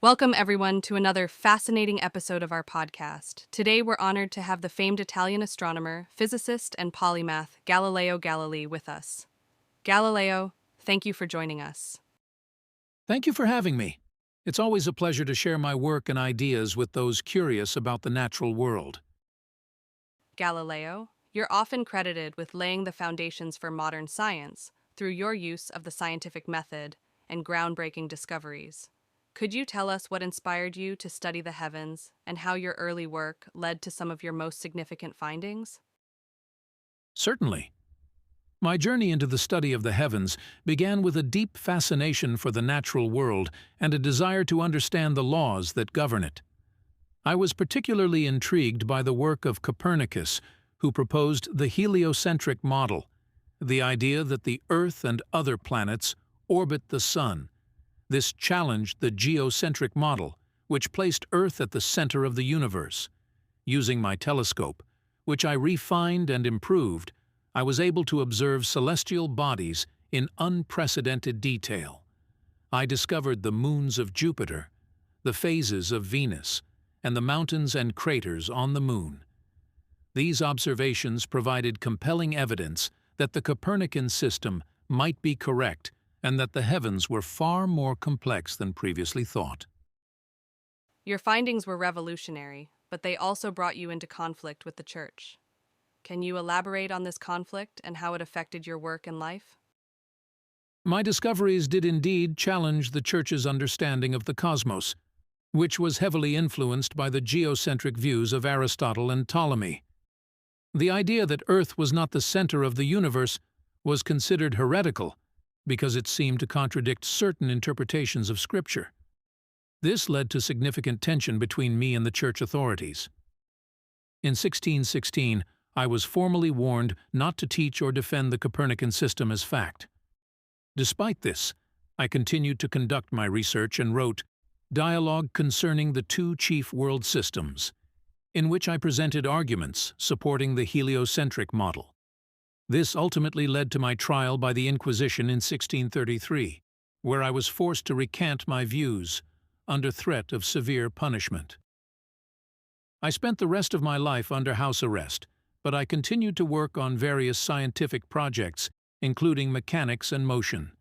Welcome, everyone, to another fascinating episode of our podcast. Today, we're honored to have the famed Italian astronomer, physicist, and polymath Galileo Galilei with us. Galileo, thank you for joining us. Thank you for having me. It's always a pleasure to share my work and ideas with those curious about the natural world. Galileo, you're often credited with laying the foundations for modern science through your use of the scientific method and groundbreaking discoveries. Could you tell us what inspired you to study the heavens and how your early work led to some of your most significant findings? Certainly. My journey into the study of the heavens began with a deep fascination for the natural world and a desire to understand the laws that govern it. I was particularly intrigued by the work of Copernicus, who proposed the heliocentric model, the idea that the Earth and other planets orbit the Sun. This challenged the geocentric model, which placed Earth at the center of the universe. Using my telescope, which I refined and improved, I was able to observe celestial bodies in unprecedented detail. I discovered the moons of Jupiter, the phases of Venus, and the mountains and craters on the Moon. These observations provided compelling evidence that the Copernican system might be correct and that the heavens were far more complex than previously thought. Your findings were revolutionary, but they also brought you into conflict with the Church. Can you elaborate on this conflict and how it affected your work and life? My discoveries did indeed challenge the Church's understanding of the cosmos, which was heavily influenced by the geocentric views of Aristotle and Ptolemy. The idea that Earth was not the center of the universe was considered heretical because it seemed to contradict certain interpretations of Scripture. This led to significant tension between me and the Church authorities. In 1616, I was formally warned not to teach or defend the Copernican system as fact. Despite this, I continued to conduct my research and wrote Dialogue Concerning the Two Chief World Systems, in which I presented arguments supporting the heliocentric model. This ultimately led to my trial by the Inquisition in 1633, where I was forced to recant my views under threat of severe punishment. I spent the rest of my life under house arrest, but I continued to work on various scientific projects, including mechanics and motion.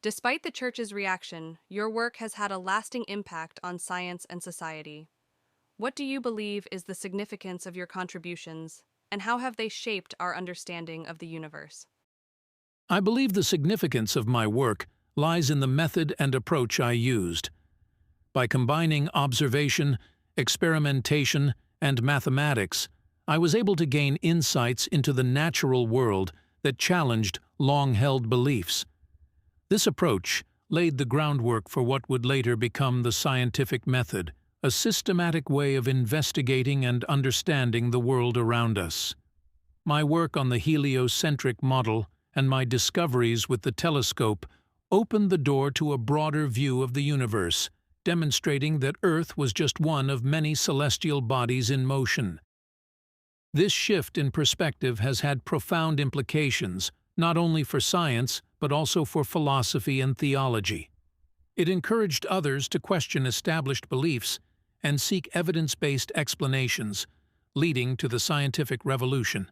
Despite the Church's reaction, your work has had a lasting impact on science and society. What do you believe is the significance of your contributions, and how have they shaped our understanding of the universe? I believe the significance of my work lies in the method and approach I used. By combining observation, experimentation, and mathematics, I was able to gain insights into the natural world that challenged long-held beliefs. This approach laid the groundwork for what would later become the scientific method, a systematic way of investigating and understanding the world around us. My work on the heliocentric model and my discoveries with the telescope opened the door to a broader view of the universe, demonstrating that Earth was just one of many celestial bodies in motion. This shift in perspective has had profound implications, not only for science, but also for philosophy and theology. It encouraged others to question established beliefs and seek evidence-based explanations, leading to the scientific revolution.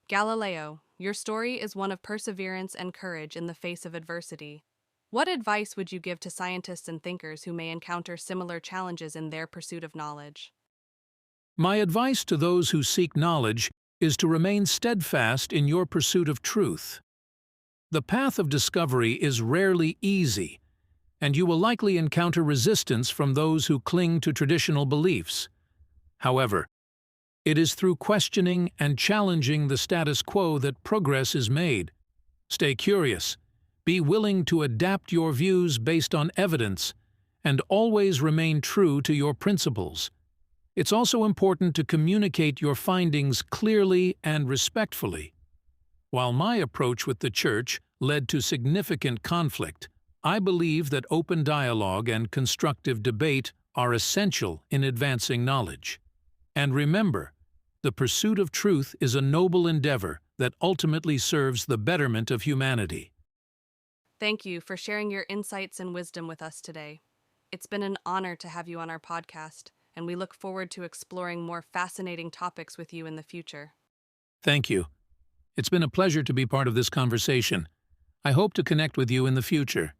Galileo, your story is one of perseverance and courage in the face of adversity. What advice would you give to scientists and thinkers who may encounter similar challenges in their pursuit of knowledge? My advice to those who seek knowledge is to remain steadfast in your pursuit of truth. The path of discovery is rarely easy, and you will likely encounter resistance from those who cling to traditional beliefs. However, it is through questioning and challenging the status quo that progress is made. Stay curious, be willing to adapt your views based on evidence, and always remain true to your principles. It's also important to communicate your findings clearly and respectfully. While my approach with the Church led to significant conflict, I believe that open dialogue and constructive debate are essential in advancing knowledge. And remember, the pursuit of truth is a noble endeavor that ultimately serves the betterment of humanity. Thank you for sharing your insights and wisdom with us today. It's been an honor to have you on our podcast, and we look forward to exploring more fascinating topics with you in the future. Thank you. It's been a pleasure to be part of this conversation. I hope to connect with you in the future.